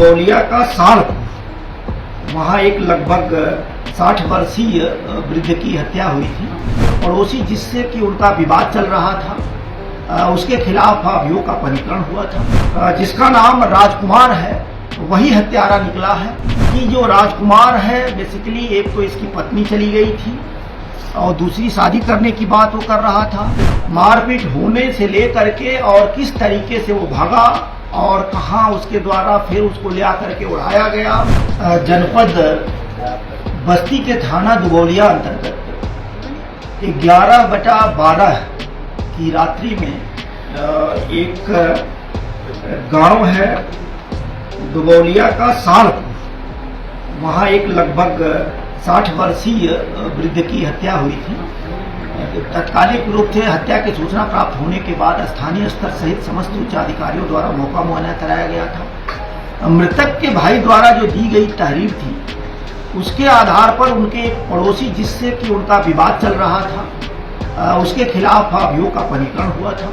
दुबौलिया का सालपुर, वहाँ एक लगभग 60 वर्षीय वृद्ध की हत्या हुई थी। पड़ोसी जिससे कि उनका विवाद चल रहा था, उसके खिलाफ अभियोग का पंजीकरण हुआ था। जिसका नाम राजकुमार है, वही हत्यारा निकला है। कि जो राजकुमार है बेसिकली एक तो इसकी पत्नी चली गई थी और दूसरी शादी करने की बात वो कर रहा था। मारपीट होने से लेकर के और किस तरीके से वो भागा और कहां उसके द्वारा फिर उसको ले आकर के उड़ाया गया। जनपद बस्ती के थाना दुबौलिया अंतर्गत 11/12 की रात्रि में एक गांव है दुबौलिया का सालपुर, वहाँ एक लगभग 60 वर्षीय वृद्ध की हत्या हुई थी। तत्कालिक रूप से हत्या की सूचना प्राप्त होने के बाद स्थानीय स्तर सहित समस्त उच्च अधिकारियों द्वारा मौका मुआयना कराया गया था। मृतक के भाई द्वारा जो दी गई तहरीर थी, उसके आधार पर उनके एक पड़ोसी जिससे कि उनका विवाद चल रहा था, उसके खिलाफ अभियोग का पंजीकरण हुआ था।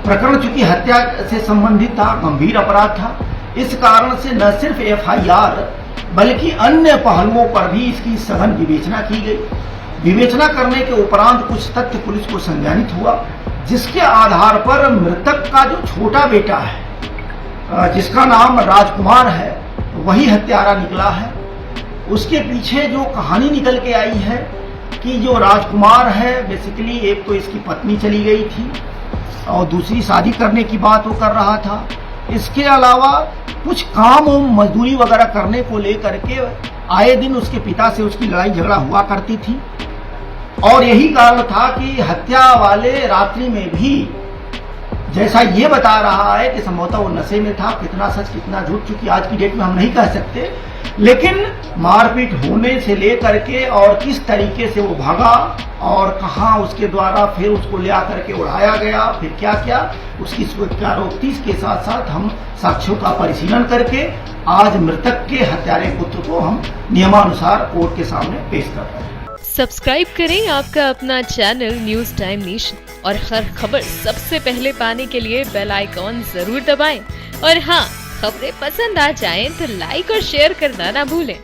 प्रकरण चूंकि हत्या से संबंधित था, गंभीर अपराध था, इस कारण से न सिर्फ FIR बल्कि अन्य पहलुओं पर भी इसकी सघन विवेचना की गई। विवेचना करने के उपरांत कुछ तथ्य पुलिस को संज्ञानित हुआ, जिसके आधार पर मृतक का जो छोटा बेटा है, जिसका नाम राजकुमार है, वही हत्यारा निकला है। उसके पीछे जो कहानी निकल के आई है कि जो राजकुमार है बेसिकली एक तो इसकी पत्नी चली गई थी और दूसरी शादी करने की बात वो कर रहा था। इसके अलावा कुछ काम मजदूरी वगैरह करने को लेकर के आए दिन उसके पिता से उसकी लड़ाई झगड़ा हुआ करती थी और यही कारण था कि हत्या वाले रात्रि में भी, जैसा ये बता रहा है कि संभवतः वो नशे में था। कितना सच कितना झूठ चूंकि आज की डेट में हम नहीं कह सकते, लेकिन मारपीट होने से लेकर के और किस तरीके से वो भागा और कहां उसके द्वारा फिर उसको ले आकर के उड़ाया गया, फिर क्या क्या उसकी स्वीकारोक्ति के साथ साथ हम साक्ष्यों का परिशीलन करके आज मृतक के हत्यारे पुत्र को हम नियमानुसार कोर्ट के सामने पेश कर रहे हैं। सब्सक्राइब करें आपका अपना चैनल न्यूज टाइम नेशन और हर खबर सबसे पहले पाने के लिए बेल आइकॉन जरूर दबाएं। और हाँ, खबरें पसंद आ जाएं तो लाइक और शेयर करना ना भूलें।